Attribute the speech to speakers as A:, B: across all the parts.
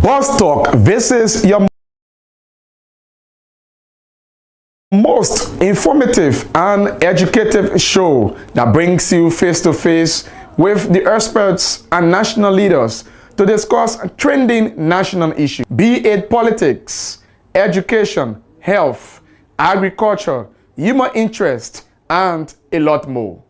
A: Boss Talk. This is your most informative and educative show that brings you face to face with the experts and national leaders to discuss trending national issues, be it politics, education, health, agriculture, human interest, and a lot more.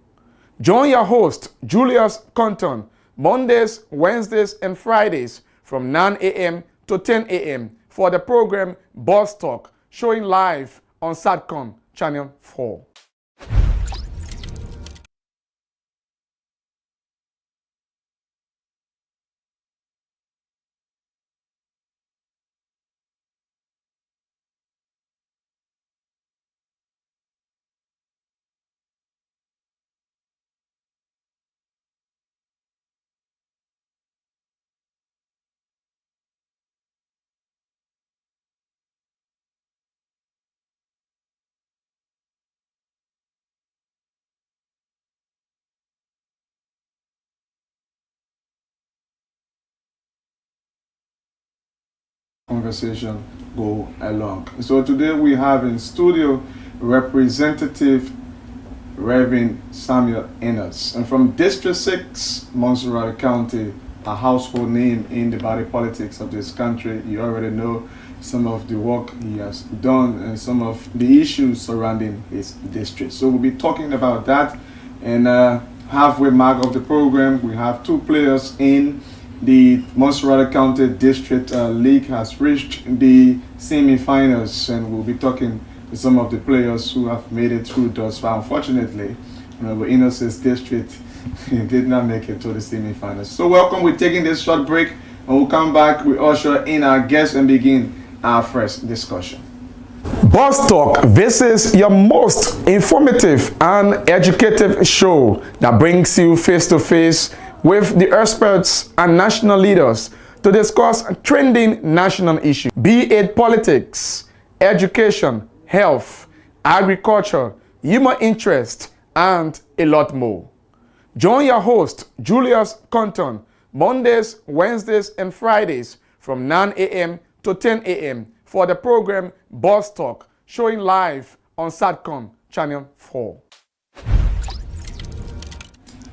A: Join your host, Julius Compton, Mondays, Wednesdays, and Fridays from 9 a.m. to 10 a.m. for the program Boss Talk, showing live on Satcom Channel 4.
B: Conversation go along. So today we have in studio Representative Reverend Samuel Ennis, and from District 6, Montserrat County, a household name in the body politics of this country. You already know some of the work he has done and some of the issues surrounding his district. So we'll be talking about that. And halfway mark of the program, we have two players in the Montserrat County District League has reached the semi-finals, and we'll be talking to some of the players who have made it through thus far. Unfortunately, Innocent's district did not make it to the semi-finals. So welcome, we're taking this short break, and we'll come back, we usher in our guests and begin our first discussion.
A: Boss Talk. This is your most informative and educative show that brings you face to face with the experts and national leaders to discuss trending national issues, be it politics, education, health, agriculture, human interest, and a lot more. Join your host, Julius Compton, Mondays, Wednesdays, and Fridays from 9 a.m. to 10 a.m. for the program Boss Talk, showing live on Satcom Channel 4.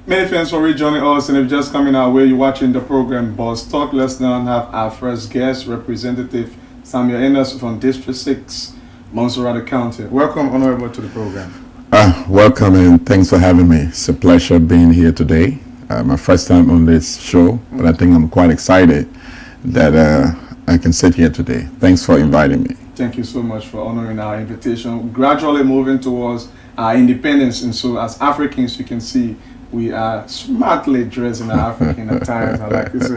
B: Many thanks for rejoining us, and if you're just coming our way, you're watching the program Boss Talk. Let's now have our first guest, Representative Samuel Ennis from District 6, Montserrat County. Welcome, Honorable, to the program.
C: Welcome, and thanks for having me. It's a pleasure being here today. My first time on this show, but I think I'm quite excited that I can sit here today. Thanks for inviting me.
B: Thank you so much for honoring our invitation. Gradually moving towards our independence, and so as Africans, you can see we are smartly dressed in our African attire. I like this.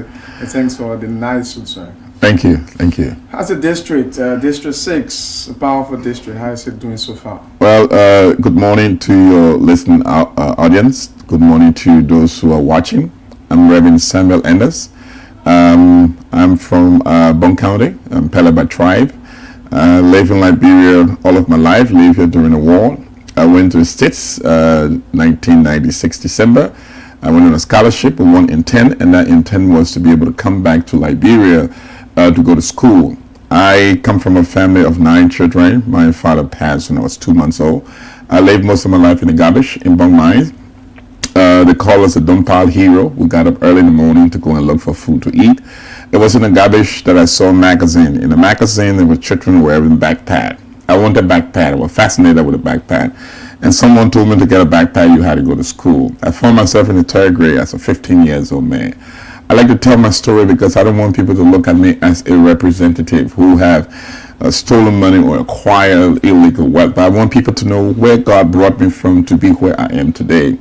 B: Thanks for the nice suit, sir.
C: Thank you. Thank you.
B: How's the district? District 6, a powerful district. How is it doing so far?
C: Well, good morning to your listening audience. Good morning to those who are watching. I'm Reverend Samuel Ennis. I'm from Bon County. I'm Pele by tribe. Live in Liberia all of my life. Live here during the war. I went to the States 1996 December. I went on a scholarship with one intent, and that intent was to be able to come back to Liberia to go to school. I come from a family of 9 children. My father passed when I was 2 months old. I lived most of my life in the garbage in Bong Mines. They call us a Dumpal hero. We got up early in the morning to go and look for food to eat. It was in the garbage that I saw a magazine. In the magazine, there were children wearing backpack. I wanted a backpack. I was fascinated with a backpack. And someone told me to get a backpack, you had to go to school. I found myself in the 3rd grade as a 15 years old man. I like to tell my story because I don't want people to look at me as a representative who have stolen money or acquired illegal wealth. But I want people to know where God brought me from to be where I am today.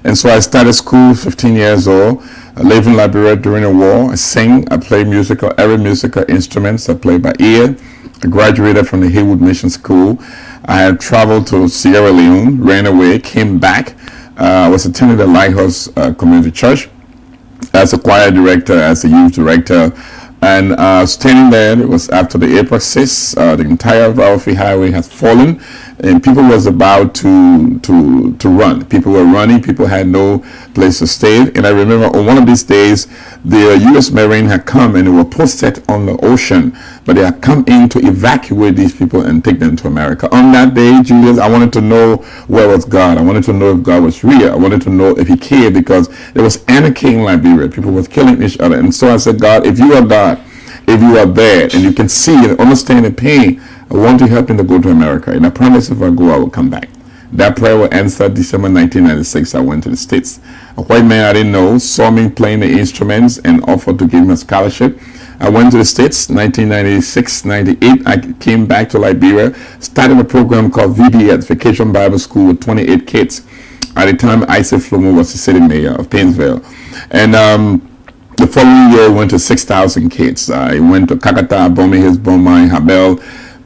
C: And so I started school 15 years old. I lived in Liberia during the war. I sing, I play every musical instruments. I play by ear. I graduated from the Haywood Mission School. I had traveled to Sierra Leone, ran away, came back. I was attending the Lighthouse Community Church as a choir director, as a youth director. And standing there, it was after the April 6th, the entire Valfi Highway has fallen. and people was about to run. People were running. People had no place to stay. And I remember on one of these days, the U.S. Marine had come and they were posted on the ocean, but they had come in to evacuate these people and take them to America. On that day, Julius, I wanted to know where was God. I wanted to know if God was real. I wanted to know if He cared, because there was anarchy in Liberia. People were killing each other. And so I said, God, if you are God, if you are there and you can see and understand the pain, I want to help them to go to America. And I promise if I go, I will come back. That prayer was answered December 1996. I went to the States. A white man I didn't know saw me playing the instruments and offered to give me a scholarship. I went to the States, 1996, 98. I came back to Liberia, started a program called VBS, Vacation Bible School, with 28 kids. At the time, Isaac Flomo was the city mayor of Painesville. And the following year, I went to 6,000 kids. I went to Kakata, Bomay Hills, Bomai, Habel,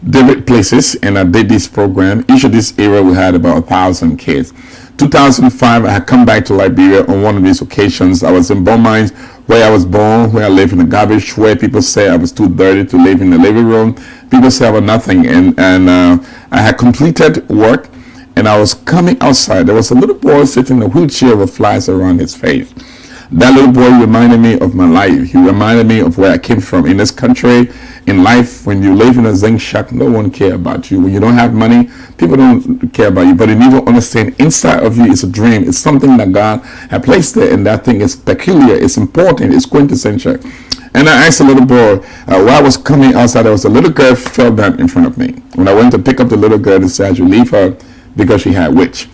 C: different places, and I did this program. Each of this area, we had about 1,000 kids. 2005, I had come back to Liberia on one of these occasions. I was in Bomai, where I was born, where I lived in the garbage, where people say I was too dirty to live in the living room. People say I was nothing, and I had completed work, and I was coming outside. There was a little boy sitting in a wheelchair with flies around his face. That little boy reminded me of my life. He reminded me of where I came from. In this country, in life, when you live in a zinc shack, no one cares about you. When you don't have money, people don't care about you. But you need to understand, inside of you is a dream. It's something that God had placed there, and that thing is peculiar. It's important. It's quintessential. And I asked the little boy, while I was coming outside, there was a little girl fell down in front of me. When I went to pick up the little girl, they said I should leave her because she had witch.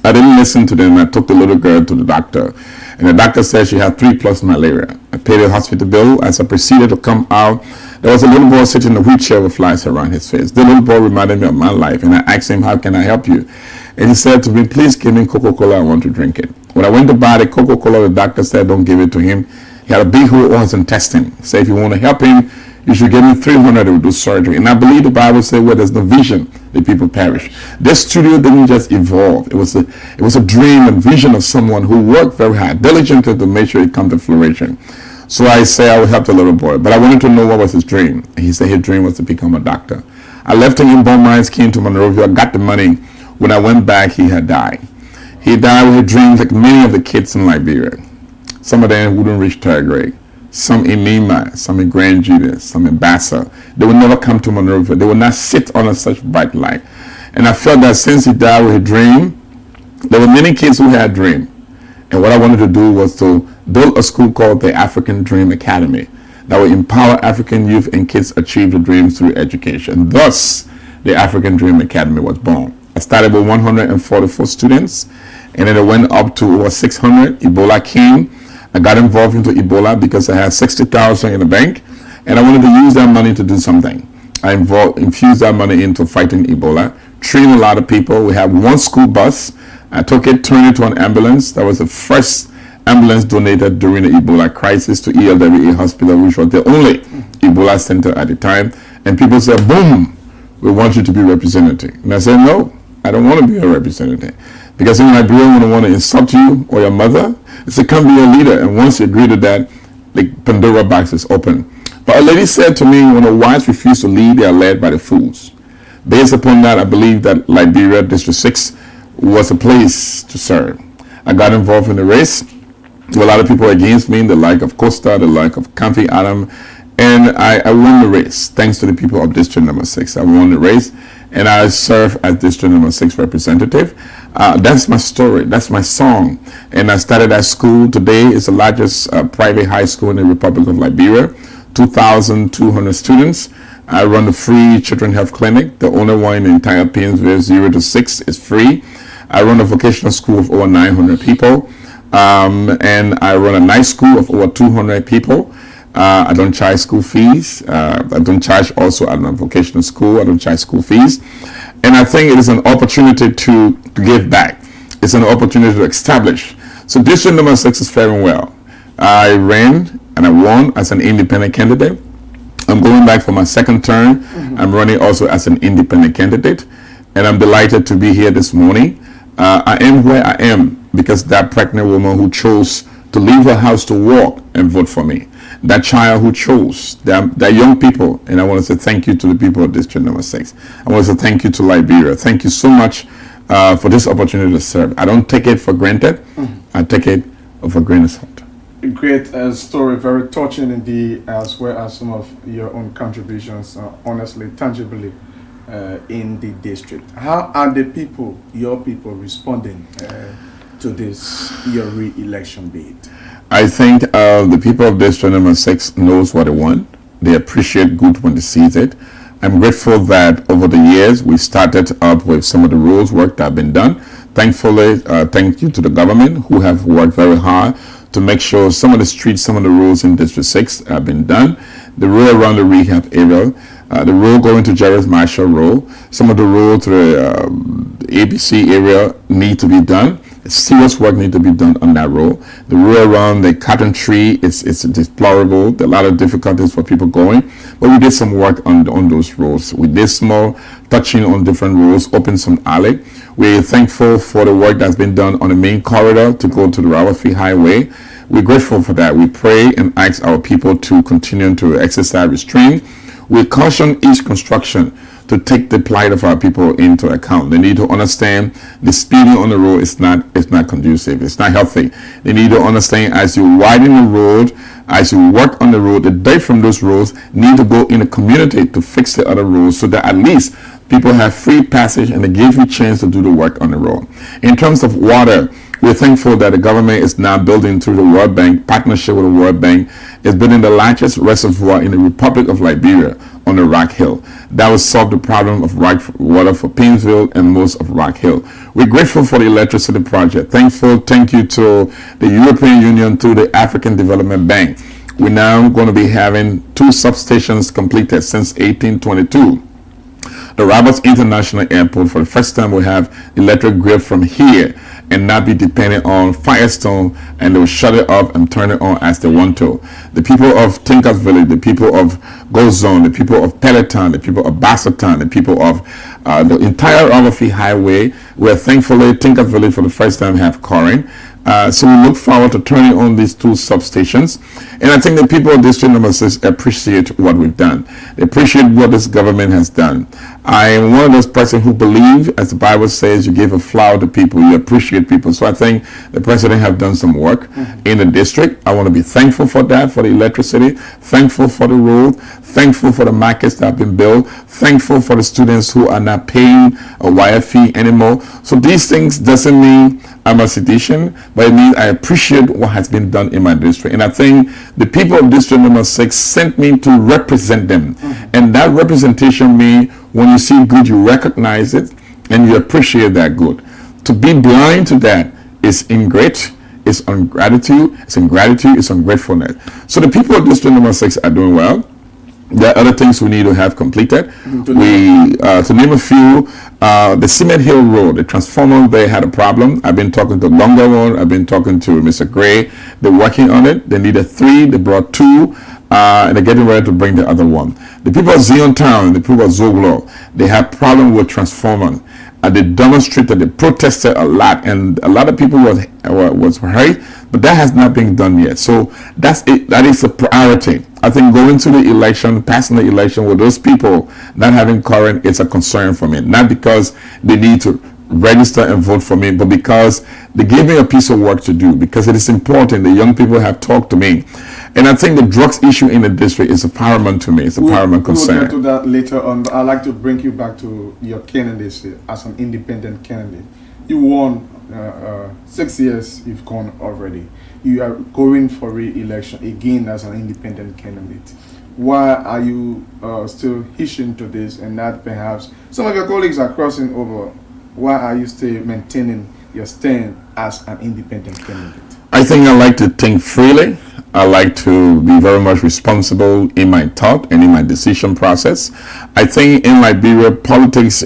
C: I didn't listen to them. I took the little girl to the doctor, and the doctor said she had 3+ malaria. I paid the hospital bill. As I proceeded to come out, there was a little boy sitting in a wheelchair with flies around his face. The little boy reminded me of my life, and I asked him, how can I help you? And he said to me, please give me Coca-Cola. I want to drink it. When I went to buy the Coca-Cola, the doctor said, don't give it to him. He had a big hole on his intestine. He said, if you want to help him, you should give me 300 to do surgery. And I believe the Bible says, where there's no vision, the people perish. This studio didn't just evolve. It was a dream and vision of someone who worked very hard, diligently, to make sure it come to fruition. So I say I will help the little boy. But I wanted to know what was his dream. And he said his dream was to become a doctor. I left him in Beaumont, came to Monrovia, got the money. When I went back, he had died. He died with dreams like many of the kids in Liberia. Some of them wouldn't reach third grade. Some in Lima, some in Grand Junior, some in Bassa. They would never come to Monrovia. They would not sit on such bright light. And I felt that since he died with a dream, there were many kids who had a dream. And what I wanted to do was to build a school called the African Dream Academy that would empower African youth and kids achieve their dreams through education. Thus, the African Dream Academy was born. I started with 144 students, and then it went up to over 600. Ebola came. I got involved into Ebola because I had 60,000 in the bank, and I wanted to use that money to do something. I infused that money into fighting Ebola, trained a lot of people. We have one school bus. I took it, turned it to an ambulance. That was the first ambulance donated during the Ebola crisis to ELWA Hospital, which was the only Ebola center at the time. And people said, boom, we want you to be representative. And I said, no, I don't want to be a representative. Because in Liberia, when they want to insult you or your mother, they say, come be a leader. And once you agree to that, the Pandora box is open. But a lady said to me, when the wise refuse to lead, they are led by the fools. Based upon that, I believe that Liberia District 6 was a place to serve. I got involved in the race. There were a lot of people against me, the like of Costa, the like of Comfy Adam. And I won the race, thanks to the people of District number 6. I won the race, and I serve as District number 6 representative. That's my story. That's my song. And I started at school. Today is the largest private high school in the Republic of Liberia. 2,200 students. I run the free children health clinic. The only one in the entire Painesville, 0 to 6 is free. I run a vocational school of over 900 people. And I run a night school of over 200 people. I don't charge school fees. I don't charge also at my vocational school. I don't charge school fees. And I think it is an opportunity to give back. It's an opportunity to establish. So District number 6 is faring well. I ran and I won as an independent candidate. I'm going back for my second term. I'm running also as an independent candidate. And I'm delighted to be here this morning. I am where I am because that pregnant woman who chose to leave her house to walk and vote for me. that child who chose, that young people. And I want to say thank you to the people of District Number 6. I want to say thank you to Liberia. Thank you so much for this opportunity to serve. I don't take it for granted. I take it for grain of salt.
B: Great story, very touching indeed, as well as some of your own contributions, honestly, tangibly, in the district. How are the people, your people, responding to this, your re-election bid?
C: I think the people of District Number 6 knows what they want. They appreciate good when they see it. I'm grateful that over the years we started up with some of the roads work that have been done. Thankfully, thank you to the government who have worked very hard to make sure some of the streets, some of the roads in District 6 have been done. The road around the rehab area, the road going to Jarvis Marshall Road, some of the road to the ABC area need to be done. Serious work need to be done on that road. The road around the cotton tree is deplorable. There are a lot of difficulties for people going, but we did some work on those roads. We did small touching on different roads, opened some alley. We're thankful for the work that's been done on the main corridor to go to the Rawafi Highway. We're grateful for that. We pray and ask our people to continue to exercise restraint. We caution each construction to take the plight of our people into account. They need to understand the speeding on the road is not conducive. It's not healthy. They need to understand as you widen the road, as you work on the road, the dirt from those roads need to go in the community to fix the other roads so that at least people have free passage and they give you a chance to do the work on the road. In terms of water, we're thankful that the government is now building through the World Bank, partnership with the World Bank, is building the largest reservoir in the Republic of Liberia on the Rock Hill. That will solve the problem of water for Painesville and most of Rock Hill. We're grateful for the electricity project. Thank you to the European Union through the African Development Bank. We're now going to be having 2 substations completed since 1822. The Roberts International Airport, for the first time, will have electric grid from here and not be dependent on Firestone, and they will shut it off and turn it on as they want to. The people of Tinkers Village, the people of Gold Zone, the people of Peloton, the people of Basseton, the people of the entire Rawafi Highway, where thankfully Tinkers Village for the first time have coring. So we look forward to turning on these 2 substations. And I think the people of District Number 6 appreciate what we've done. They appreciate what this government has done. I am one of those persons who believe, as the Bible says, you give a flower to people, you appreciate people. So I think the president have done some work in the district. I want to be thankful for that, for the electricity, thankful for the road, thankful for the markets that have been built, thankful for the students who are not paying a wire fee anymore. So these things doesn't mean I'm a citizen, but it means I appreciate what has been done in my district. And I think the people of District Number 6 sent me to represent them. And that representation means when you see good, you recognize it and you appreciate that good. To be blind to that is ingrate, it's ungratitude, it's ingratitude, it's ungratefulness. So the people of District Number 6 are doing well. There are other things we need to have completed. To name a few, the Cement Hill Road, the transformer, they had a problem. I've been talking to Longer One, I've been talking to Mr. Gray. They're working on it. They needed 3, they brought 2, and they're getting ready to bring the other one. The people of Zion Town, the people of Zoglo, they had problem with transformer. They demonstrated, they protested a lot, and a lot of people was hurt, but that has not been done yet. So that's it. That is a priority. I think going to the election, passing the election with those people not having current, it's a concern for me. Not because they need to register and vote for me, but because they gave me a piece of work to do, because it is important. The young people have talked to me. And I think the drugs issue in the district is a paramount to me. It's a paramount concern.
B: We'll get to that later on, but I'd like to bring you back to your candidacy as an independent candidate. You won 6 years, you've gone already. You are going for re-election again as an independent candidate. Why are you still hitching to this and not perhaps some of your colleagues are crossing over? Why are you still maintaining your stand as an independent candidate?
C: I think I like to think freely. I like to be very much responsible in my thought and in my decision process. I think in Liberia, politics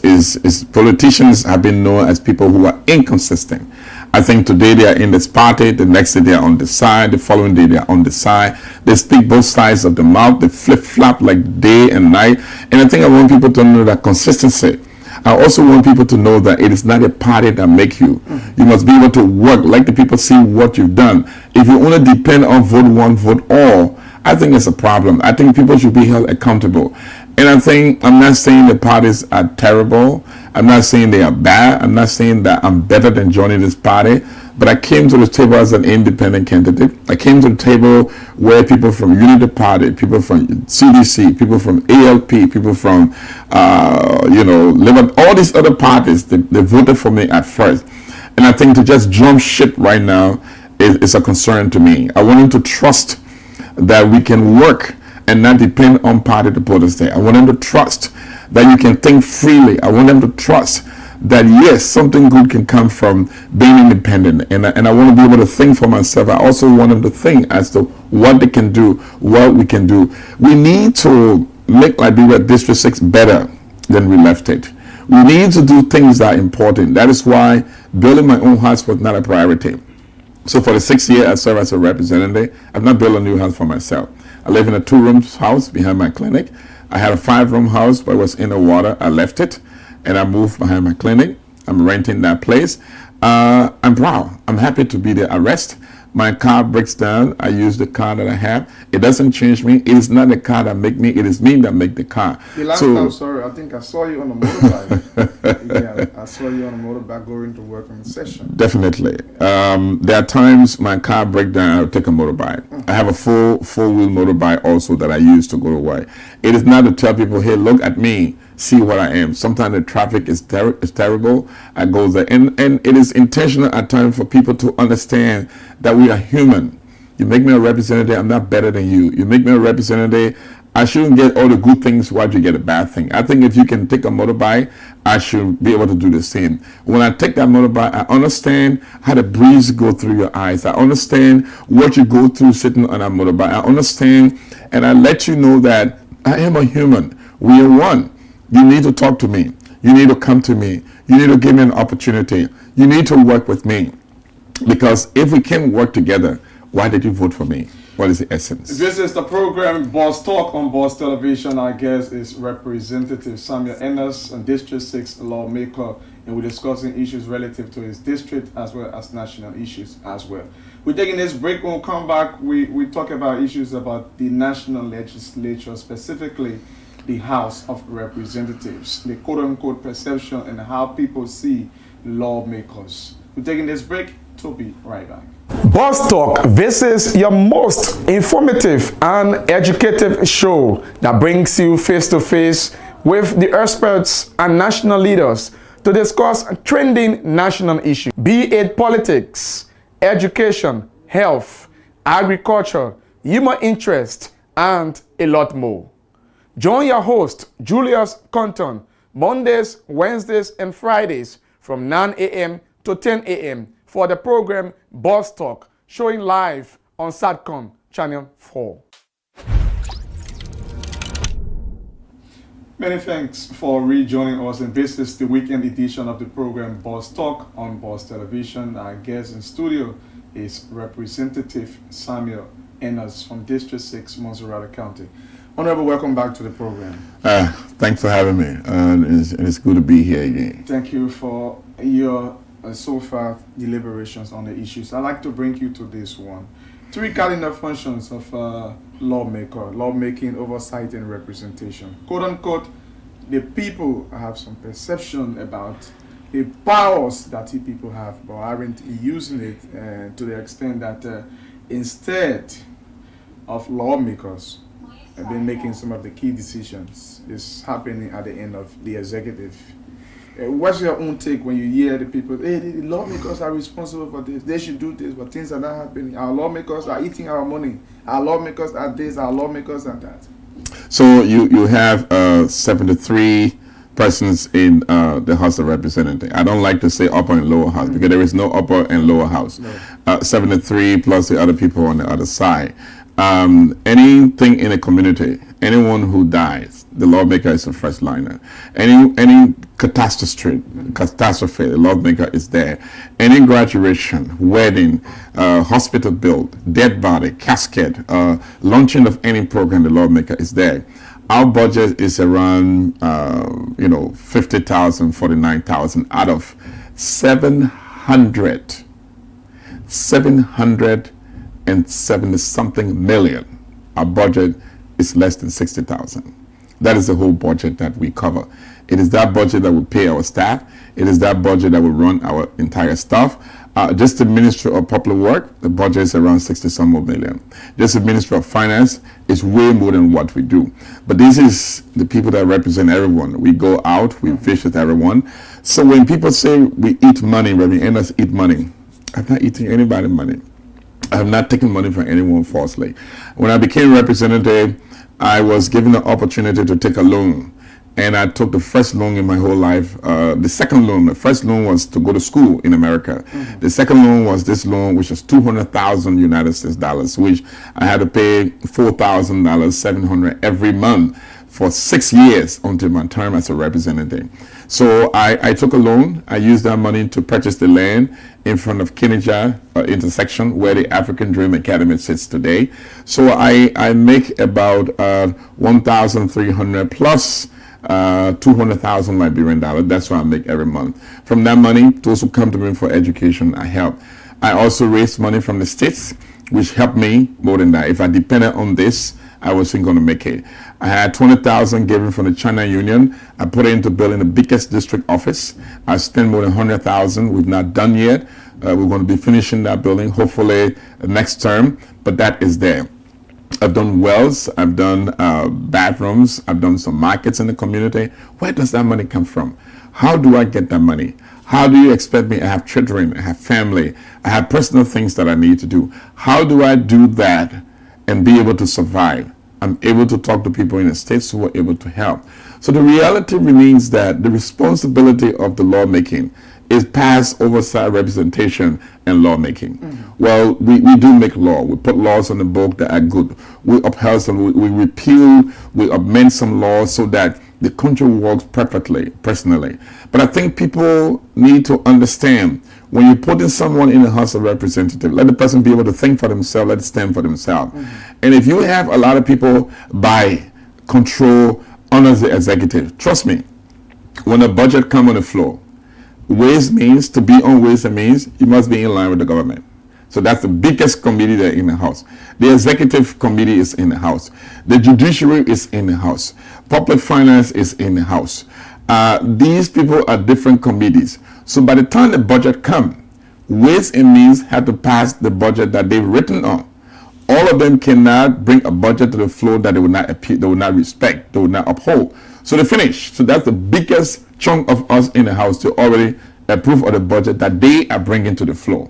C: politicians have been known as people who are inconsistent. I think today they are in this party, the next day they are on the side, the following day they are on the side. They speak both sides of the mouth, they flip-flop like day and night. And I think I want people to know that consistency. I also want people to know that it is not a party that makes you. You must be able to work, let the people see what you've done. If you only depend on vote one, vote all, I think it's a problem. I think people should be held accountable. And I think, I'm not saying the parties are terrible. I'm not saying they are bad. I'm not saying that I'm better than joining this party. But I came to the table as an independent candidate. I came to the table where people from Unity Party, people from CDC, people from ALP, people from, Liberia, all these other parties, they voted for me at first. And I think to just jump ship right now is a concern to me. I want them to trust that we can work and not depend on party to put us there. I want them to trust that you can think freely. I want them to trust that yes, something good can come from being independent, and I want to be able to think for myself. I also want them to think as to what they can do, what we can do. We need to make Liberia District 6 better than we left it. We need to do things that are important. That is why building my own house was not a priority. So for the 6 years I served as a representative, I've not built a new house for myself. I live in a 2-room house behind my clinic. I had a 5-room house, but it was in the water. I left it and I moved behind my clinic. I'm renting that place. I'm proud. I'm happy to be there. I rest. My car breaks down. I use the car that I have. It doesn't change me. It is not the car that make me. It is me that make the car.
B: The last time, sorry, I think I saw you on a motorbike. Yeah, I saw you on a motorbike going to work on a session.
C: Definitely. There are times my car breaks down. I'll take a motorbike. I have a four-wheel motorbike also that I use to go to work. It is not to tell people, hey, look at me, see what I am. Sometimes the traffic is terrible. I go there, and it is intentional at times for people to understand that we are human. You make me a representative, I'm not better than you. You make me a representative, I shouldn't get all the good things while you get a bad thing. I think if you can take a motorbike, I should be able to do the same. When I take that motorbike, I understand how the breeze go through your eyes. I understand what you go through sitting on a motorbike. I understand, and I let you know that I am a human. We are one. You need to talk to me. You need to come to me. You need to give me an opportunity. You need to work with me. Because if we can work together, why did you vote for me? What is the essence?
B: This is the program Boss Talk on Boss Television. Our guest is Representative Samuel Ennis, a District 6 lawmaker, and we're discussing issues relative to his district as well as national issues as well. We're taking this break. When we come back, we talk about issues about the national legislature, specifically the House of Representatives, the quote-unquote perception and how people see lawmakers. We're taking this break. To be right back.
A: Boss Talk, this is your most informative and educative show that brings you face to face with the experts and national leaders to discuss trending national issues, be it politics, education, health, agriculture, human interest, and a lot more. Join your host, Julius Compton, Mondays, Wednesdays, and Fridays from 9 a.m. to 10 a.m. for the program Boss Talk, showing live on Satcom Channel 4.
B: Many thanks for rejoining us, and this is the weekend edition of the program Boss Talk on Boss Television. Our guest in studio is Representative Samuel Ennis from District 6, Monserrate County. Honorable, welcome back to the program.
C: Thanks for having me. It's good to be here again.
B: Thank you for your so far deliberations on the issues. I'd like to bring you to this one. 3 cardinal functions of lawmaking, oversight, and representation. Quote unquote, the people have some perception about the powers that the people have, but aren't using it to the extent that instead of lawmakers have been making some of the key decisions, is happening at the end of the executive. What's your own take when you hear the people, hey, the lawmakers are responsible for this, they should do this, but things are not happening. Our lawmakers are eating our money. Our lawmakers are this, our lawmakers are that.
C: So you have 73 persons in the House of Representatives. I don't like to say upper and lower house because there is no upper and lower house. No. 73 plus the other people on the other side. Anything in a community, anyone who dies, the lawmaker is the first liner. Any catastrophe, the lawmaker is there. Any graduation, wedding, hospital bill, dead body, casket, launching of any program, the lawmaker is there. Our budget is around 50,000, 49,000 out of 770 something million our budget is less than 60,000. That is the whole budget that we cover. It is that budget that will pay our staff. It is that budget that will run our entire staff. Just the Ministry of Public Work, the budget is around 60-some more million. Just the Ministry of Finance is way more than what we do. But this is the people that represent everyone. We go out, we visit everyone. So when people say we eat money, Reverend Ennis eat money, I'm not eating anybody's money. I have not taken money from anyone falsely. When I became representative, I was given the opportunity to take a loan. And I took the first loan in my whole life. The second loan, the first loan was to go to school in America. The second loan was this loan, which was 200,000 United States dollars, which I had to pay $4,000, 700 every month for 6 years until my term as a representative. So I took a loan. I used that money to purchase the land in front of Kinija intersection where the African Dream Academy sits today. So I make about 1,300 plus 200,000 Liberian dollars. That's what I make every month. From that money, those who come to me for education, I help. I also raise money from the states, which helped me more than that. If I depended on this, I wasn't going to make it. I had 20,000 given from the China Union. I put it into building the biggest district office. I spent more than 100,000. We've not done yet. We're going to be finishing that building hopefully next term, but that is there. I've done wells, I've done bathrooms, I've done some markets in the community. Where does that money come from? How do I get that money? How do you expect me? I have children, I have family, I have personal things that I need to do. How do I do that and be able to survive? I'm able to talk to people in the states who are able to help. So the reality remains that the responsibility of the lawmaking is past oversight, representation, and lawmaking. Well, we do make law. We put laws on the book that are good. We upheld some, we repeal, we amend some laws so that the country works perfectly, personally. But I think people need to understand when you put in someone in the House of Representatives, let the person be able to think for themselves, let it stand for themselves. And if you have a lot of people buy, control, honor the executive, trust me, when a budget comes on the floor, Ways means, to be on Ways and Means, you must be in line with the government. So that's the biggest committee there in the House. The Executive Committee is in the House. The Judiciary is in the House. Public Finance is in the House. These people are different committees. So by the time the budget comes, Ways and Means have to pass the budget that they've written on. All of them cannot bring a budget to the floor that they will not appeal, they will not respect, they will not uphold. So they finish. So that's the biggest chunk of us in the House to already approve of the budget that they are bringing to the floor.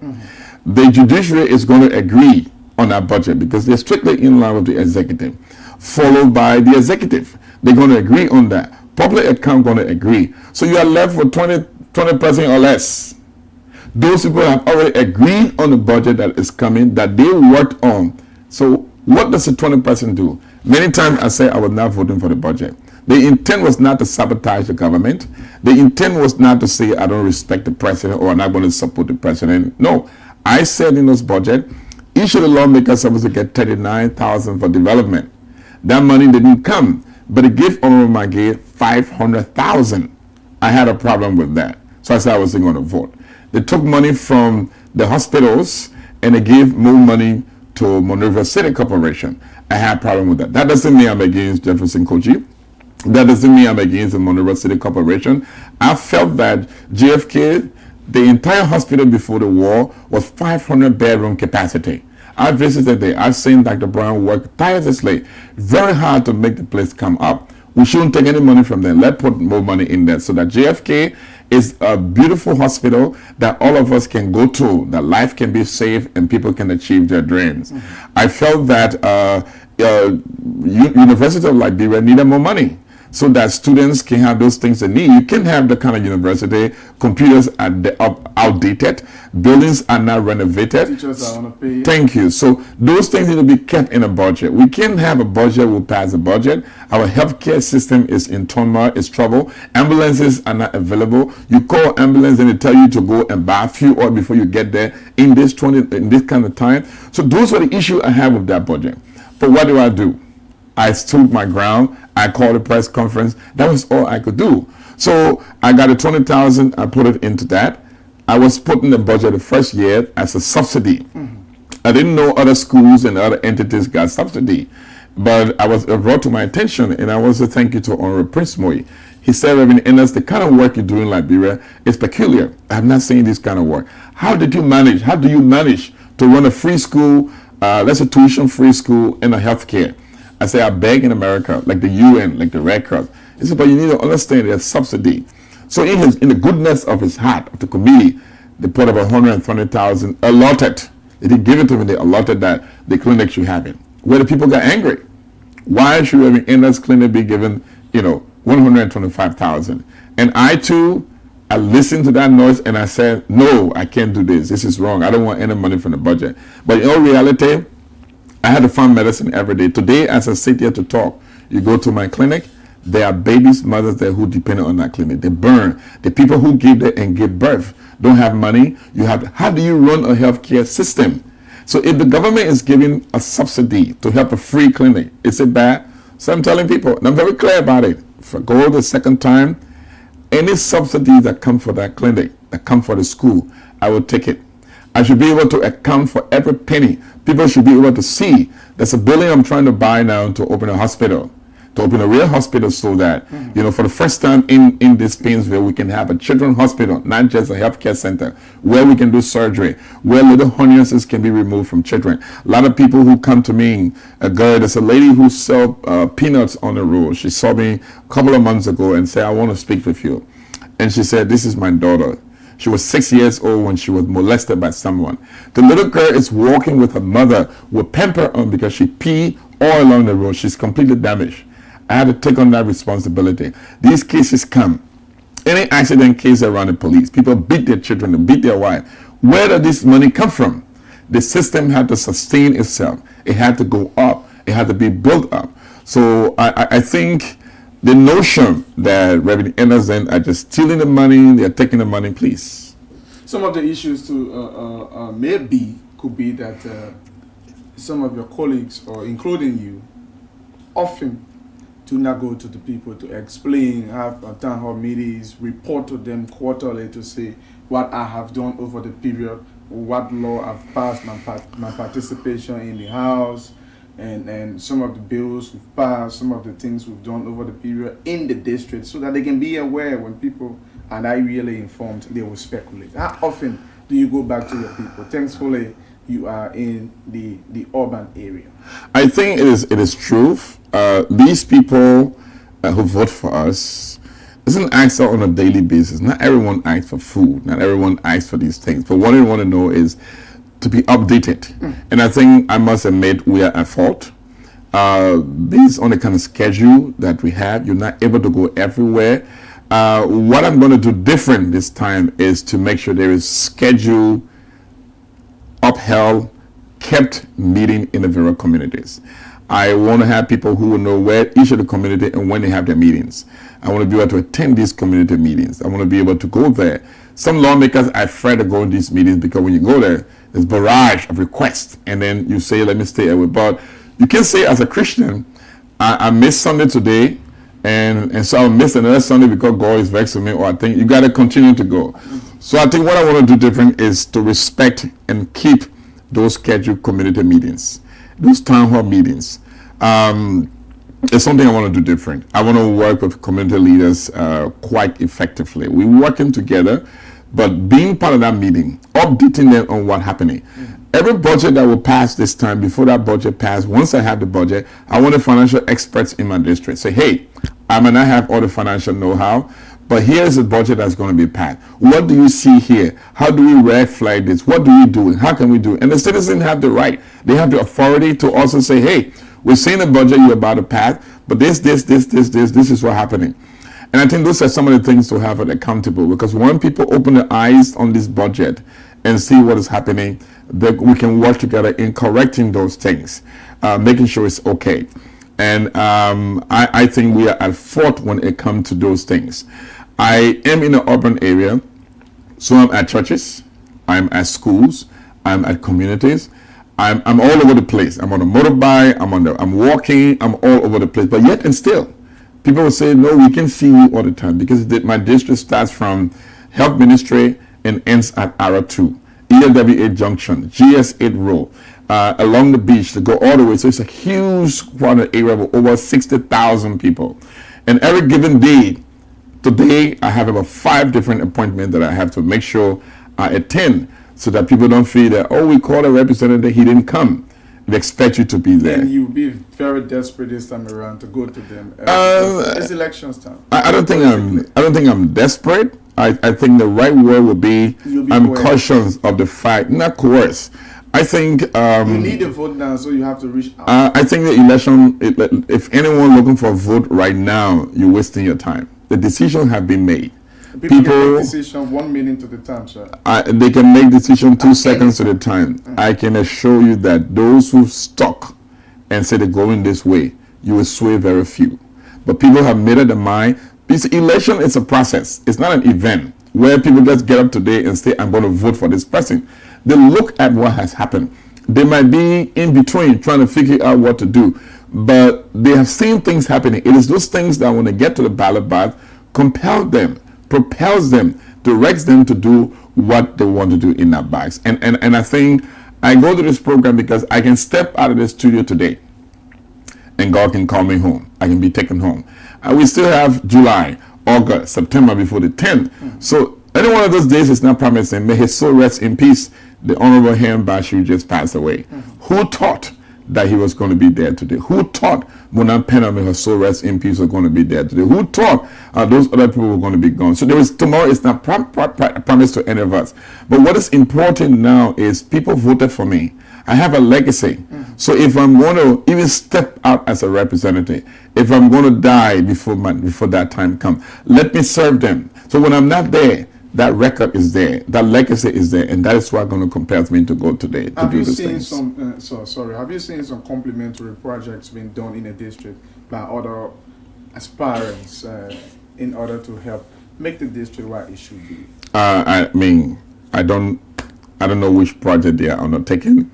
C: The judiciary is going to agree on that budget because they're strictly in line with the executive, followed by the executive. They're going to agree on that. Public account going to agree. So you are left with 20% or less. Those people have already agreed on the budget that is coming, that they worked on. So what does the 20% do? Many times I say I was not voting for the budget. The intent was not to sabotage the government. The intent was not to say I don't respect the president or I'm not going to support the president. No, I said in this budget, each of the lawmakers supposed to get $39,000 for development. That money didn't come, but it gave Honorable Maggie $500,000. I had a problem with that, so I said I wasn't going to vote. They took money from the hospitals and they gave more money to Monrovia City Corporation. I had a problem with that. That doesn't mean I'm against Jefferson Kochi. That doesn't mean I'm against the Monrovia City Corporation. I felt that JFK, the entire hospital before the war, was 500 bedroom capacity. I visited there. I've seen Dr. Brown work tirelessly, very hard to make the place come up. We shouldn't take any money from them. Let's put more money in there so that JFK is a beautiful hospital that all of us can go to, that life can be saved and people can achieve their dreams. I felt that University of Liberia needed more money so that students can have those things they need. You can't have the kind of university, computers are outdated, buildings are not renovated.
B: Teachers are underpaid.
C: Thank you. So those things need to be kept in a budget. We can't have a budget, we'll pass a budget. Our healthcare system is in turmoil, is trouble. Ambulances are not available. You call ambulance and they tell you to go and buy fuel oil before you get there in this kind of time. So those are the issues I have with that budget. But what do? I stood my ground. I called a press conference. That was all I could do. So I got a 20,000. I put it into that. I was putting the budget the first year as a subsidy. I didn't know other schools and other entities got subsidy. But I was brought to my attention, and I want to thank you to Honorable Prince Moyi. He said, Reverend Ennis, the kind of work you do in Liberia is peculiar. I have not seen this kind of work. How do you manage to run a free school, let's say tuition-free school and a healthcare? I say, I beg in America, like the UN, like the Red Cross. He said, but you need to understand there's subsidy. So in the goodness of his heart, of the committee, they put up 120,000 allotted. They didn't give it to me, they allotted that the clinic should have it. Where the people got angry. Why should Reverend Ennis clinic be given, 125,000? And I too, I listened to that noise and I said, no, I can't do this. This is wrong. I don't want any money from the budget. But in all reality, I had to find medicine every day. Today, as I sit here to talk, you go to my clinic, there are babies, mothers there who depend on that clinic. They burn. The people who give there and give birth don't have money. How do you run a healthcare system? So if the government is giving a subsidy to help a free clinic, is it bad? So I'm telling people, and I'm very clear about it. If I go the second time, any subsidies that come for that clinic, that come for the school, I will take it. I should be able to account for every penny. People should be able to see there's a building I'm trying to buy now to open a hospital, to open a real hospital so that, for the first time in this Painesville, we can have a children's hospital, not just a healthcare center, where we can do surgery, where little hernias can be removed from children. A lot of people who come to me, there's a lady who sells peanuts on the road. She saw me a couple of months ago and said, I want to speak with you. And she said, this is my daughter. She was 6 years old when she was molested by someone. The little girl is walking with her mother with pamper on because she peed all along the road. She's completely damaged. I had to take on that responsibility. These cases come. Any accident case around the police, people beat their children, they beat their wife. Where did this money come from? The system had to sustain itself. It had to go up. It had to be built up. So I think the notion that Reverend Ennis are just stealing the money, they're taking the money, please.
B: Some of the issues too could be that some of your colleagues, or including you, often do not go to the people to explain, have town hall meetings, report to them quarterly to say what I have done over the period, what law I've passed, my participation in the House, and some of the bills we've passed, some of the things we've done over the period in the district, so that they can be aware when people are not really informed, they will speculate. How often do you go back to your people? Thankfully, you are in the urban area.
C: I think it is truth. These people who vote for us doesn't ask on a daily basis. Not everyone asks for food. Not everyone asks for these things. But what I want to know is to be updated. And I think I must admit we are at fault. Based on the kind of schedule that we have, you're not able to go everywhere. What I'm going to do different this time is to make sure there is schedule upheld, kept meeting in the various communities. I want to have people who will know where each of the community and when they have their meetings. I want to be able to attend these community meetings. I want to be able to go there. Some lawmakers are afraid to go in these meetings because when you go there, there's barrage of requests, and then you say, let me stay away. But you can say as a Christian, I missed Sunday today, and so I'll miss another Sunday because God is vexed with me, or I think you got to continue to go. So I think what I want to do different is to respect and keep those scheduled community meetings, those town hall meetings. It's something I want to do different. I want to work with community leaders quite effectively. We're working together, but being part of that meeting, updating them on what's happening. Every budget that will pass this time, before that budget passes, once I have the budget, I want the financial experts in my district say, hey, I may not have all the financial know-how, but here's the budget that's going to be passed. What do you see here? How do we red flag this? What do we do? How can we do it? And the citizens have the right. They have the authority to also say, hey, we're seeing the budget you're about to pass, but this is what's happening. And I think those are some of the things to have it accountable, because when people open their eyes on this budget and see what is happening, that we can work together in correcting those things, making sure it's okay. And I think we are at fault when it comes to those things. I am in an urban area, so I'm at churches, I'm at schools, I'm at communities, I'm all over the place. I'm on a motorbike, I'm walking, I'm all over the place. But yet and still, people will say, no, we can see you all the time, because my district starts from health ministry and ends at Ara 2, ELWA Junction, GS8 Road. along the beach to go all the way. So it's a huge crowded area with over 60,000 people. And every given day, today I have about 5 different appointments that I have to make sure I attend, so that people don't feel that, oh, we called a representative, he didn't come. They expect you to be there.
B: And you'll be very desperate this time around to go to them. It's elections time.
C: I don't think I'm desperate. I think the right word would be I'm cautious of the fact, not coerced. I think
B: you need a vote now, so you have to reach out.
C: I think the election, if anyone looking for a vote right now, you're wasting your time. The decisions have been made.
B: People can make decision 1 minute at a time, sir.
C: They can make decision 2 seconds at a time. I can assure you that those who stuck and say they're going this way, you will sway very few. But people have made up their mind. This election is a process. It's not an event where people just get up today and say, I'm going to vote for this person. They look at what has happened. They might be in between trying to figure out what to do, but they have seen things happening. It is those things that when they get to the ballot box, compel them, propels them, directs them to do what they want to do in that box. And I think I go to this program because I can step out of the studio today and God can call me home. I can be taken home. We still have July, August, September before the 10th. So any one of those days is not promising. May his soul rest in peace. The Honorable Ham Bashir just passed away. Who thought that he was going to be there today? Who thought Mona Pena, may her soul rest in peace, was going to be there today? Who thought those other people were going to be gone? So tomorrow is not promised to any of us. But what is important now is people voted for me. I have a legacy. So if I'm going to even step out as a representative, if I'm going to die before that time comes, let me serve them. So when I'm not there, that record is there, that legacy is there, and that is what going to compel me to go today to do these things.
B: Have you seen some complementary projects being done in the district by other aspirants in order to help make the district what it should be?
C: I mean, I don't know which project they are undertaking.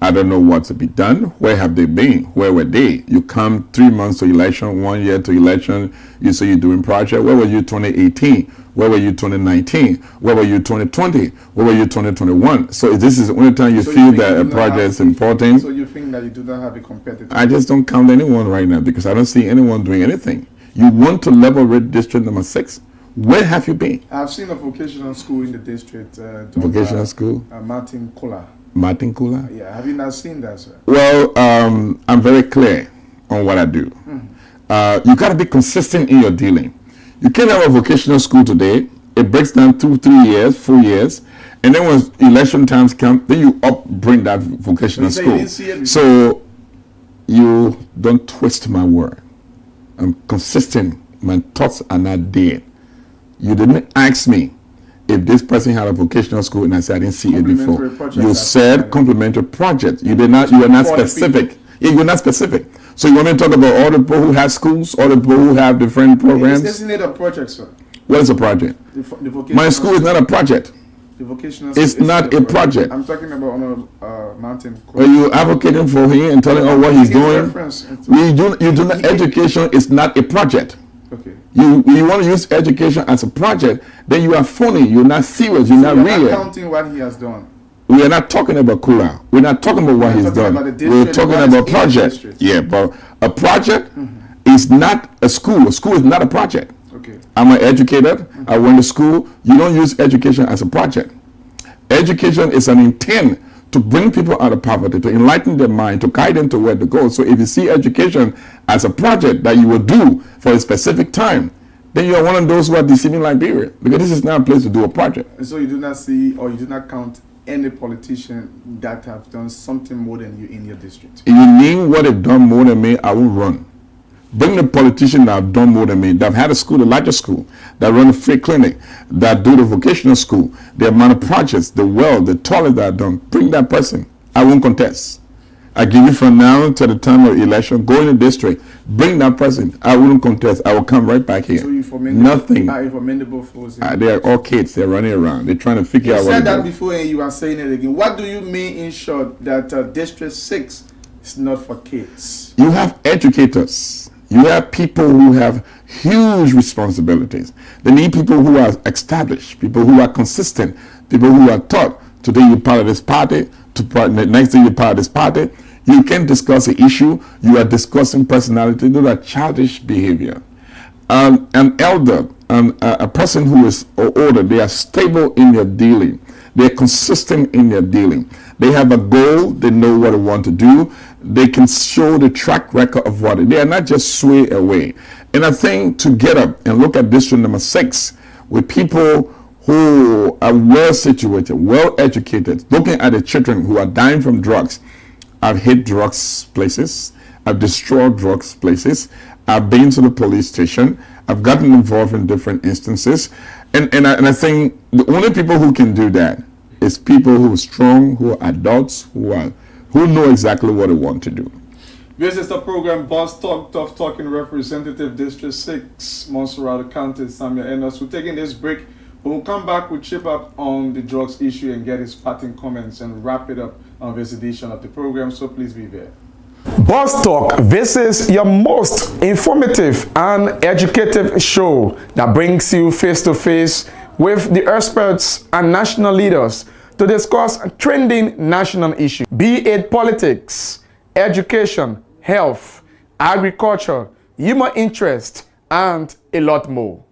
C: I don't know what to be done. Where have they been? Where were they? You come 3 months to election, 1 year to election, you say you're doing project. Where were you 2018? Where were you 2019? Where were you 2020? Where were you 2021? So this is the only time you feel that a project is important.
B: So you think that you do not have a competitor?
C: I just don't count anyone right now because I don't see anyone doing anything. You want to level rate district number 6? Where have you been?
B: I've seen a vocational school in the district.
C: Vocational school?
B: Martin Kula.
C: Martin Kula?
B: Yeah, have you not seen that, sir?
C: Well, I'm very clear on what I do. You got to be consistent in your dealing. You can't have a vocational school today. It breaks down 2, 3 years, 4 years, and then when election times come, then you bring that vocational school. So you don't twist my word. I'm consistent. My thoughts are not dead. You didn't ask me if this person had a vocational school, and I said I didn't see it before. You said complementary project. You did not. You were not specific. Yeah, you're not specific. So you want me to talk about all the people who have schools, all the people who have different programs?
B: Isn't it a project, sir?
C: What is a project? My school is not a project.
B: The vocational
C: it's not a project.
B: I'm talking about on a mountain.
C: Are you advocating for him and telling him what he's doing? You do not. Education is not a project.
B: Okay.
C: You want to use education as a project, then you are phony. You're not serious. You're not real.
B: Not counting what he has done.
C: We are not talking about Kula. We're not talking about what he's done. We're talking about project. Yeah, but a project is not a school. A school is not a project.
B: Okay.
C: I'm an educator. I went to school. You don't use education as a project. Education is an intent to bring people out of poverty, to enlighten their mind, to guide them to where to go. So if you see education as a project that you will do for a specific time, then you are one of those who are deceiving Liberia, because this is not a place to do a project.
B: And so you do not see, or you do not count any politician that have done something more than you in your district?
C: If you mean what they've done more than me, I will run. Bring the politicians that have done more than me, that have had a school, the larger school, that run a free clinic, that do the vocational school, the amount of projects, the well, the toilet that I've done. Bring that person. I won't contest. I give you from now to the time of election, go in the district, bring that person. I wouldn't contest. I will come right back here.
B: So
C: nothing.
B: They
C: are all kids. They're running around. They're trying to figure out what to do.
B: You said that before and you are saying it again. What do you mean in short that District 6 is not for kids?
C: You have educators. You have people who have huge responsibilities. They need people who are established, people who are consistent, people who are taught. Today you're part of this party, next day you're part of this party. You can't discuss an issue. You are discussing personality. Those are childish behavior. An elder, a person who is older, they are stable in their dealing. They're consistent in their dealing. They have a goal. They know what they want to do. They can show the track record of what they are not just sway away. And I think to get up and look at district number 6 with people who are well situated, well educated, looking at the children who are dying from drugs. I've hit drugs places. I've destroyed drugs places. I've been to the police station. I've gotten involved in different instances. And I think the only people who can do that is people who are strong, who are adults, who know exactly what they want to do.
B: This is the program Boss Talk, Tough Talking Representative District 6, Montserrat County, Samuel Ennis. We're taking this break. We'll come back with Chip Up on the drugs issue and get his parting comments and wrap it up on this edition of the program, so please be there.
A: Boss Talk, this is your most informative and educative show that brings you face to face with the experts and national leaders to discuss trending national issues, be it politics, education, health, agriculture, human interest, and a lot more.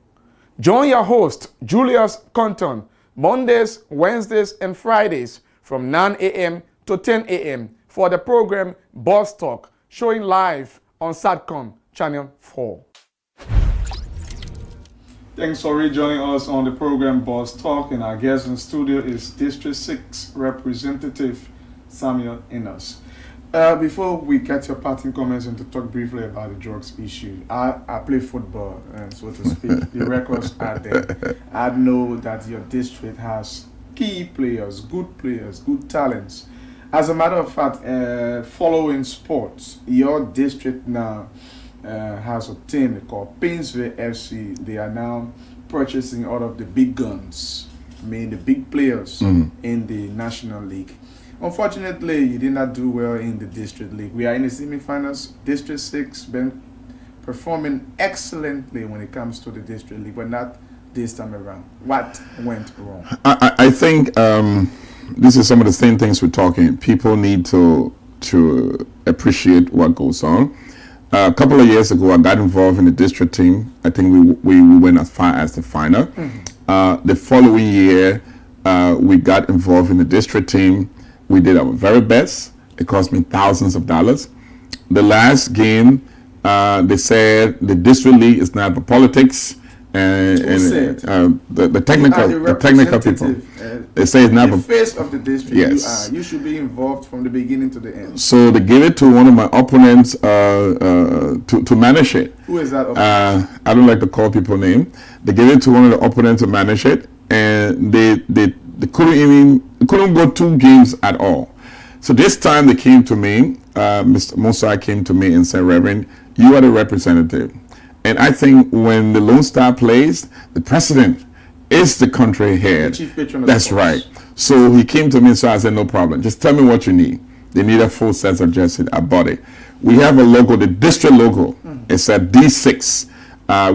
A: Join your host, Julius Compton, Mondays, Wednesdays, and Fridays from 9 a.m. to 10 a.m. for the program Boss Talk, showing live on SATCOM Channel 4.
B: Thanks for rejoining us on the program Boss Talk, and our guest in studio is District 6 Representative Samuel Ennis. Before we get your parting comments and to talk briefly about the drugs issue, I play football, so to speak. The records are there. I know that your district has key players, good talents. As a matter of fact, following sports, your district now has a team called Painesville FC. They are now purchasing all of the big guns, I mean the big players in the National League. Unfortunately, you did not do well in the District League. We are in the semifinals. District 6 been performing excellently when it comes to the District League, but not this time around. What went wrong?
C: I think this is some of the same things we're talking. People need to appreciate what goes on. A couple of years ago, I got involved in the district team. I think we went as far as the final. The following year, we got involved in the district team. We did our very best. It cost me thousands of dollars. The last game, they said the district league is not for politics. The technical people. They say it's not
B: the face of the district.
C: Yes.
B: You should be involved from the beginning to the end.
C: So they gave it to one of my opponents to manage it.
B: Who is that opponent?
C: I don't like to call people names. They gave it to one of the opponents to manage it, and they couldn't go 2 games at all. So this time they came to me, Mr. Musa came to me and said, Reverend, you are the representative. And I think when the Lone Star plays, the president is the country head.
B: The chief patron of
C: That's
B: the
C: right. So he came to me, so I said, no problem. Just tell me what you need. They need a full set of jersey. I bought it. We have a logo, the district logo. It's a D6.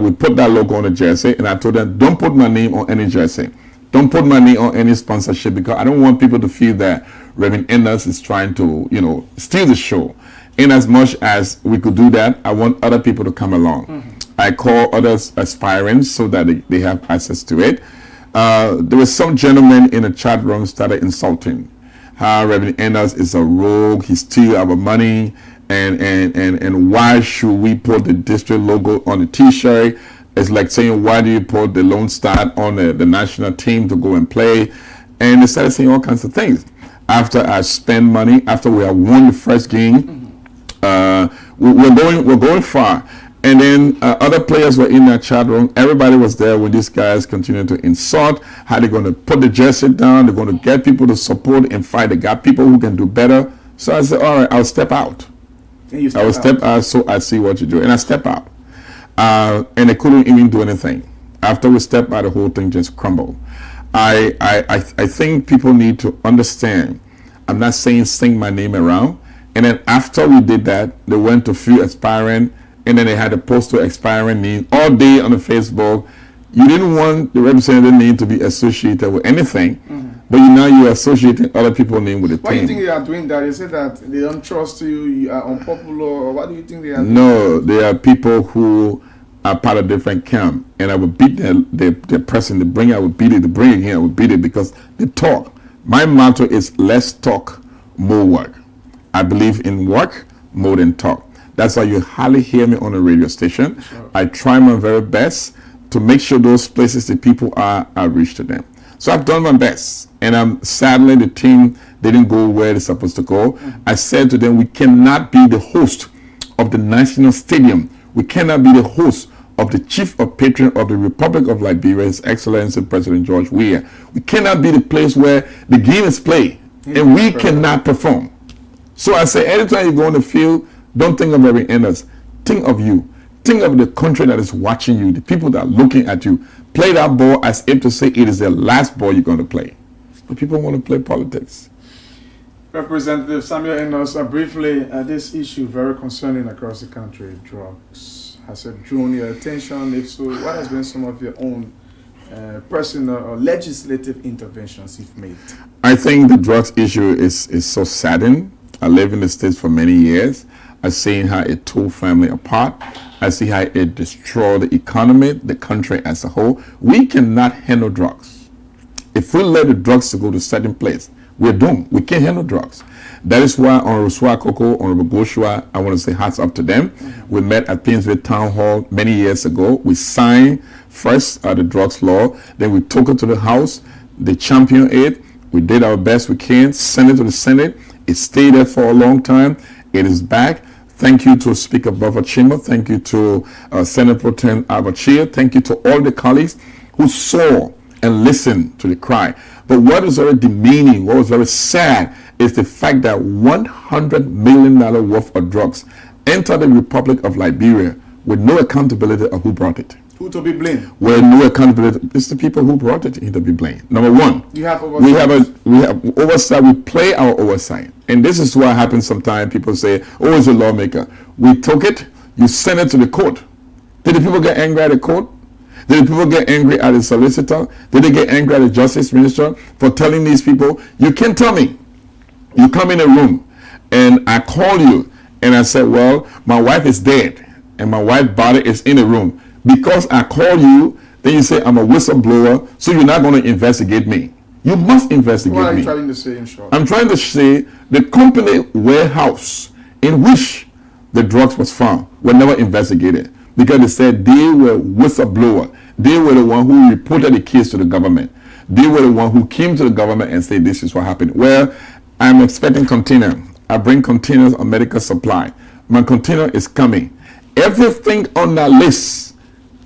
C: We put that logo on the jersey, and I told them, don't put my name on any jersey. Don't put my name on any sponsorship, because I don't want people to feel that Reverend Ennis is trying to, steal the show. In as much as we could do that, I want other people to come along. I call others aspirants so that they have access to it. There was some gentleman in the chat room started insulting how Reverend Ennis is a rogue, he steals our money, and why should we put the district logo on the t-shirt? It's like saying, why do you put the Lone Star on the national team to go and play? And they started saying all kinds of things. After I spend money, after we have won the first game, we're going far. And then other players were in that chat room. Everybody was there when these guys continued to insult. How they're going to put the jersey down. They're going to get people to support and fight. They got people who can do better. So I said, all right, I'll step out. I will step out so I see what you do. And I step out. And they couldn't even do anything. After we stepped out, the whole thing just crumbled. I think people need to understand. I'm not saying sing my name around. And then after we did that, they went to few aspiring, and then they had to post to expiring name all day on the Facebook. You didn't want the representative name to be associated with anything, but now you're associating other people's name with the
B: Why do you
C: thing.
B: think they are doing that? You say that they don't trust you, you are unpopular, or what do you think they are doing?
C: No, there are people who are part of different camp, and I will beat the person, the bringer, I will beat it, the bring it here, I will beat it because they talk. My motto is less talk, more work. I believe in work more than talk. That's why you hardly hear me on a radio station. Sure. I try my very best to make sure those places the people are, I reach to them. So I've done my best, and sadly the team didn't go where they're supposed to go. Mm-hmm. I said to them, we cannot be the host of the National Stadium. We cannot be the host of the chief of patron of the Republic of Liberia, His Excellency President George Weah. We cannot be the place where the game is played, and we cannot perform. So I say, anytime you go on the field, don't think of every enders. Think of you. Think of the country that is watching you, the people that are looking at you. Play that ball as if to say it is the last ball you're going to play. But people want to play politics.
B: Representative Samuel Enos, briefly, this issue very concerning across the country, drugs. Has it drawn your attention? If so, what has been some of your own personal or legislative interventions you've made?
C: I think the drugs issue is so saddening. I live in the States for many years. I've seen how it tore family apart. I see how it destroyed the economy, the country as a whole. We cannot handle drugs. If we let the drugs to go to a certain place, we're doomed. We can't handle drugs. That is why Honorable Swakoko, Honorable Goshua, I want to say hats up to them. Mm-hmm. We met at Painesville Town Hall many years ago. We signed first the drugs law. Then we took it to the House. They championed it. We did our best we can. Sent it to the Senate. It stayed there for a long time. It is back. Thank you to Speaker Buffer Chima. Thank you to Senator Pro Tem Abachia. Thank you to all the colleagues who saw and listened to the cry. But what is very demeaning, what was very sad, is the fact that $100 million worth of drugs entered the Republic of Liberia with no accountability of who brought it.
B: Who to be blamed?
C: With no accountability. It's the people who brought it to be blamed. Number one,
B: you have oversight.
C: We have oversight. We play our oversight. And this is what happens sometimes. People say, oh, it's a lawmaker. We took it, you sent it to the court. Did the people get angry at the court? Did the people get angry at the solicitor? Did they get angry at the justice minister for telling these people, you can't tell me? You come in a room and I call you and I said, well, my wife is dead and my wife's body is in the room. Because I call you, then you say I'm a whistleblower, so you're not going to investigate me. You must investigate me.
B: What are you trying to say in short?
C: I'm trying to say the company warehouse in which the drugs was found were never investigated because they said they were whistleblower. They were the one who reported the case to the government. They were the one who came to the government and said this is what happened. Well, I'm expecting container. I bring containers on medical supply. My container is coming. Everything on that list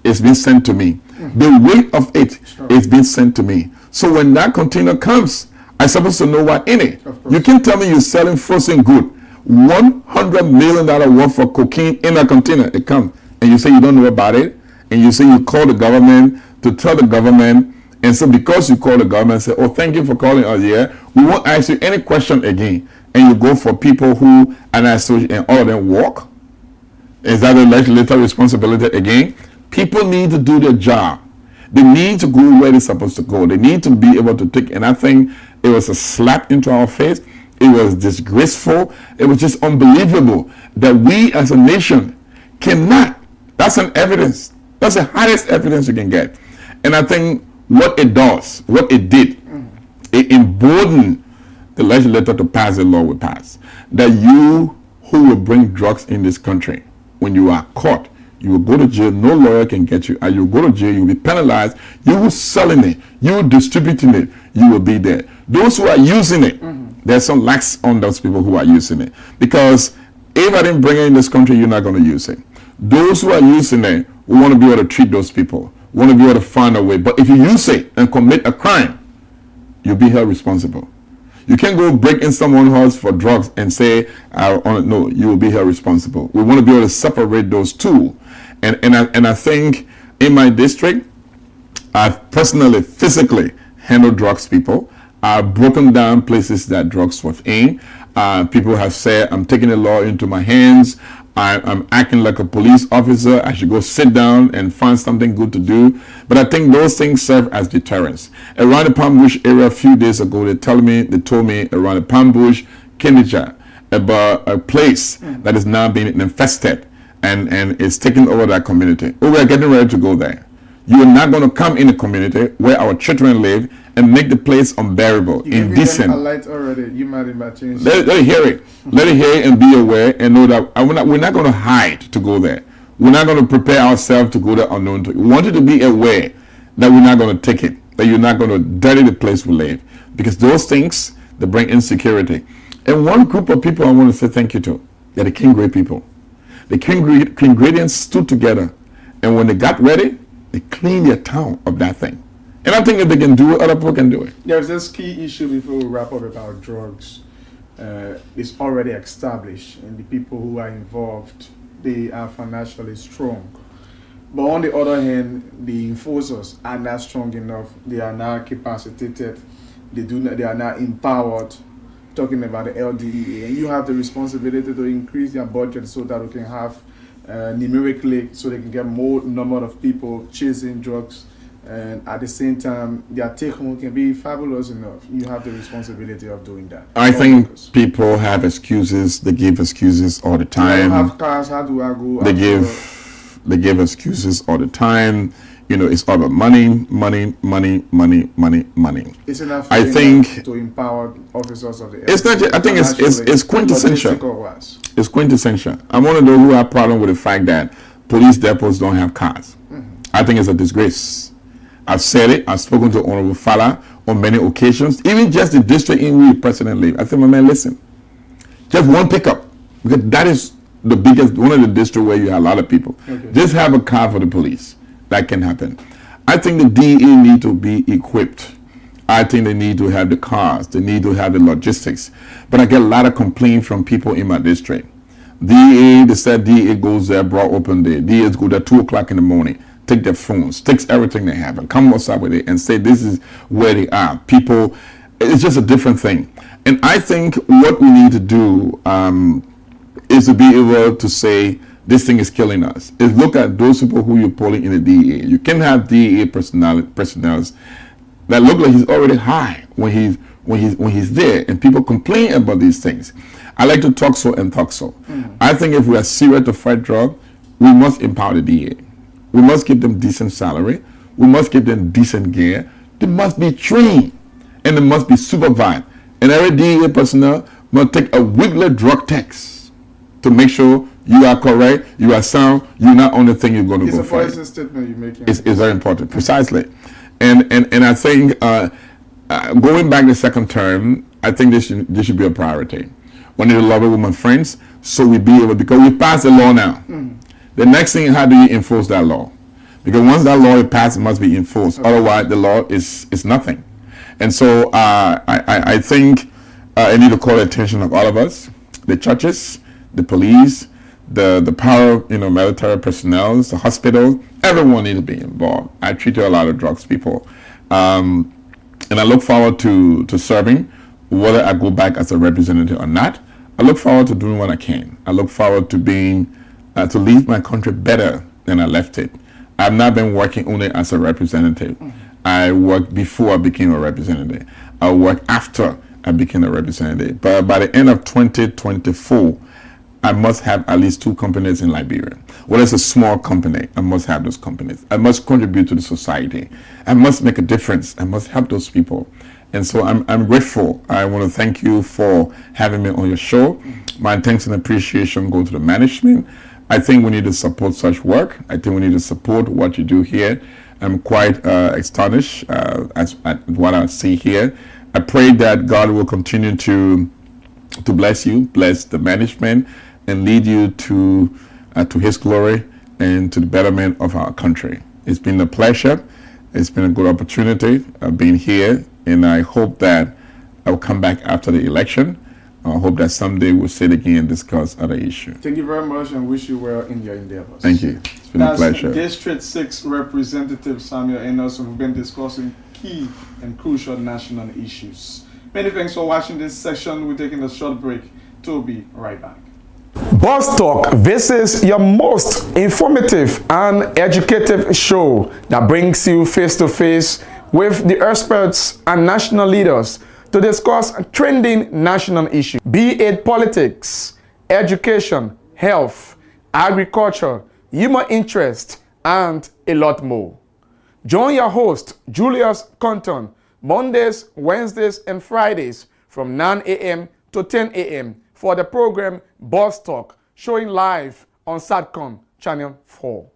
C: is being sent to me. The weight of it is being sent to me. So when that container comes, I'm supposed to know what in it. You can't tell me you're selling frozen good. $100 million worth of cocaine in a container. It comes. And you say you don't know about it. And you say you call the government to tell the government. And so because you call the government and say, oh, thank you for calling us here, we won't ask you any question again. And you go for people who are not associated and all of them walk. Is that a legislative responsibility again? People need to do their job. They need to go where they're supposed to go. They need to be able to take, and I think it was a slap into our face. It was disgraceful. It was just unbelievable that we as a nation cannot. That's an evidence. That's the highest evidence you can get. And I think what it does, what it did, it emboldened the legislature to pass the law we passed. That you who will bring drugs in this country, when you are caught, you will go to jail. No lawyer can get you. And you will go to jail. You will be penalized. You will selling it. You will distributing it. You will be there. Those who are using it, there's some lax on those people who are using it. Because if I didn't bring it in this country, you're not going to use it. Those who are using it, we want to be able to treat those people. We want to be able to find a way. But if you use it and commit a crime, you'll be held responsible. You can't go break in someone's house for drugs and say, no, you will be held responsible. We want to be able to separate those two. And I think in my district, I've personally, physically handled drugs people. I've broken down places that drugs was in. People have said, I'm taking the law into my hands. I'm acting like a police officer. I should go sit down and find something good to do. But I think those things serve as deterrents. Around the Palm Bush area a few days ago, they told me around the Palm Bush, Kinija, about a place that is now being infested and is taking over that community. Oh, we are getting ready to go there. You are not going to come in a community where our children live and make the place unbearable, indecent.
B: A light already. You might change.
C: Let it hear it. Let it hear it and be aware and know that we're not going to hide to go there. We're not going to prepare ourselves to go there unknown to you. We want you to be aware that we're not going to take it, that you're not going to dirty the place we live. Because those things, they bring insecurity. And one group of people I want to say thank you to, they're the King Grade people. The King Gradians stood together, and when they got ready, they cleaned their town of that thing. And I think if they can do it, other people can do it.
B: There's this key issue before we wrap up about drugs. It's already established, and the people who are involved, they are financially strong. But on the other hand, the enforcers are not strong enough. They are not capacitated. They are not empowered. Talking about the LDEA, and you have the responsibility to increase their budget so that we can have numerically, so they can get more number of people chasing drugs, and at the same time their take home can be fabulous enough. You have the responsibility of doing that.
C: I think people have excuses. They give excuses all the time.
B: I don't have cars. How do I go?
C: They give excuses all the time. You know, it's all about money.
B: It's enough.
C: I think
B: to empower officers of the.
C: It's not. I think it's quintessential. It's quintessential. I'm one of those who have problem with the fact that police depots don't have cars. I think it's a disgrace. I've said it. I've spoken to Honorable Fala on many occasions. Even just the district in which the president lives. I said, my man, listen. Just one pickup, because that is the biggest one of the districts where you have a lot of people. Okay. Just have a car for the police. That can happen. I think the DE need to be equipped. I think they need to have the cars. They need to have the logistics. But I get a lot of complaints from people in my district. DE, they said DE goes there, broad open day. DEs go there 2 o'clock in the morning, take their phones, takes everything they have, and come outside with it and say this is where they are. People, it's just a different thing. And I think what we need to do is to be able to say, this thing is killing us. Is look at those people who you're polling in the DEA. You can have DEA personnel that look like he's already high when he's there, and people complain about these things. I like to talk so and talk so. I think if we are serious to fight drug, we must empower the DEA. We must give them decent salary. We must give them decent gear. They must be trained, and they must be supervised. And every DEA personnel must take a weekly drug test to make sure you are correct, you are sound, you're not on the thing you're going to go fight.
B: It's a policy statement you're making.
C: It's very important, precisely. And I think going back the second term, I think this should be a priority. We need to love it with my friends, so we be able, because we passed the law now. The next thing, how do you enforce that law? Because once that law is passed, it must be enforced. Okay. Otherwise, the law is nothing. And so I think I need to call the attention of all of us, the churches, the police, the power, military personnel, the hospital, everyone needs to be involved. I treat a lot of drugs people. And I look forward to serving, whether I go back as a representative or not. I look forward to doing what I can. I look forward to being, to leave my country better than I left it. I've not been working only as a representative. I worked before I became a representative. I worked after I became a representative. But by the end of 2024, I must have at least 2 companies in Liberia. Well, it's a small company. I must have those companies. I must contribute to the society. I must make a difference. I must help those people. And so I'm grateful. I want to thank you for having me on your show. My thanks and appreciation go to the management. I think we need to support such work. I think we need to support what you do here. I'm quite astonished at what I see here. I pray that God will continue to bless you, bless the management, and lead you to His glory and to the betterment of our country. It's been a pleasure. It's been a good opportunity being here, and I hope that I will come back after the election. I hope that someday we'll sit again and discuss other issues.
B: Thank you very much, and wish you well in your endeavors.
C: Thank you. It's been a pleasure.
B: District 6 Representative Samuel Enos, we've been discussing key and crucial national issues. Many thanks for watching this session. We're taking a short break. To be right back.
A: Boss Talk, this is your most informative and educative show that brings you face to face with the experts and national leaders to discuss trending national issues, be it politics, education, health, agriculture, human interest, and a lot more. Join your host, Julius Compton, Mondays, Wednesdays, and Fridays from 9 a.m. to 10 a.m. for the program Boss Talk, showing live on Satcom Channel 4.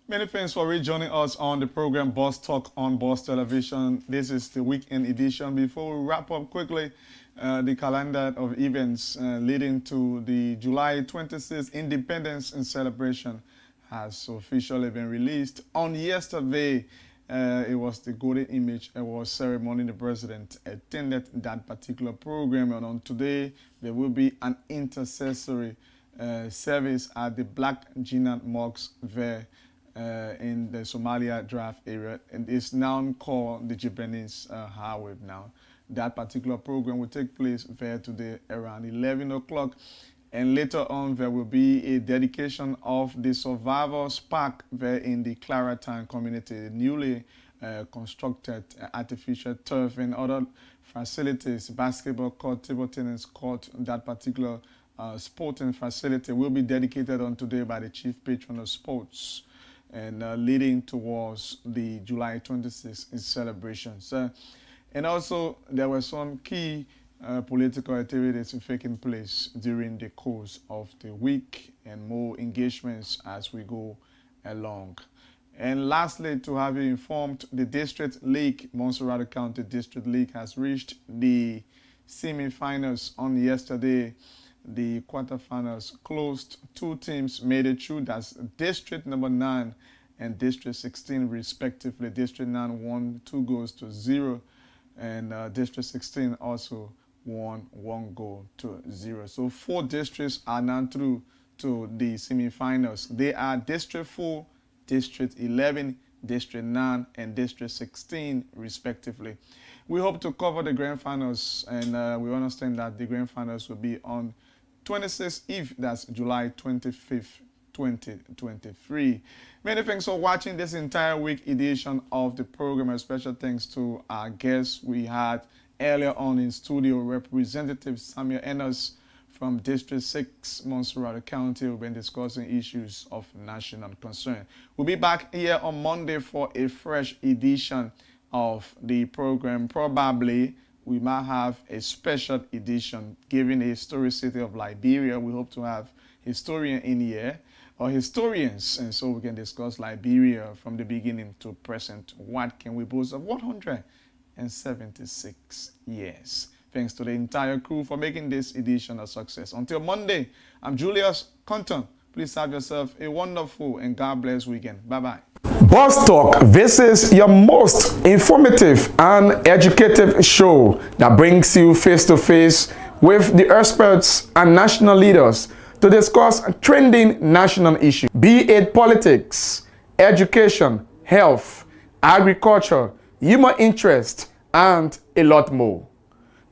B: Many thanks for rejoining us on the program Boss Talk on Boss Television. This is the weekend edition. Before we wrap up quickly, the calendar of events leading to the July 26th Independence and Celebration has officially been released. On yesterday, it was the Golden Image Award ceremony. The president attended that particular program, and on today there will be an intercessory service at the Black Jinnah Mosque there in the Somalia Draft area, and it's now called the Japanese Highway now. That particular program will take place there today around 11 o'clock. And later on, there will be a dedication of the Survivors Park there in the Claratown community, newly constructed artificial turf and other facilities, basketball court, table tennis court. That particular sporting facility will be dedicated on today by the chief patron of sports, and leading towards the July 26th celebrations. And also, there were some key political activities taking place during the course of the week, and more engagements as we go along. And lastly, to have you informed, the District League, Montserrat County District League, has reached the semi-finals on yesterday. The quarterfinals closed. Two teams made it through. That's District number 9 and District 16 respectively. District 9 won 2-0, and District 16 also won 1-0. So 4 districts are now through to the semi-finals. They are District 4, District 11, District 9, and District 16 respectively. We hope to cover the grand finals, and we understand that the grand finals will be on 26th Eve, that's July 25th, 2023. Many thanks for watching this entire week edition of the program. A special thanks to our guests we had earlier on in studio, Representative Samuel Enos from District 6, Montserrat County. We've been discussing issues of national concern. We'll be back here on Monday for a fresh edition of the program. Probably we might have a special edition giving a historicity of Liberia. We hope to have historian in here, or historians, and so we can discuss Liberia from the beginning to present. What can we boast of 176 years? Thanks to the entire crew for making this edition a success. Until Monday, I'm Julius Compton. Please have yourself a wonderful and God bless weekend. Bye-bye.
A: Boss Talk, this is your most informative and educative show that brings you face to face with the experts and national leaders to discuss trending national issues, be it politics, education, health, agriculture, human interest, and a lot more.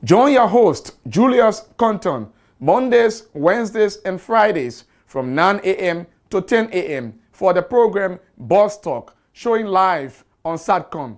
A: Join your host, Julius Compton, Mondays, Wednesdays, and Fridays from 9 a.m. to 10 a.m. for the program Boss Talk, showing live on SATCOM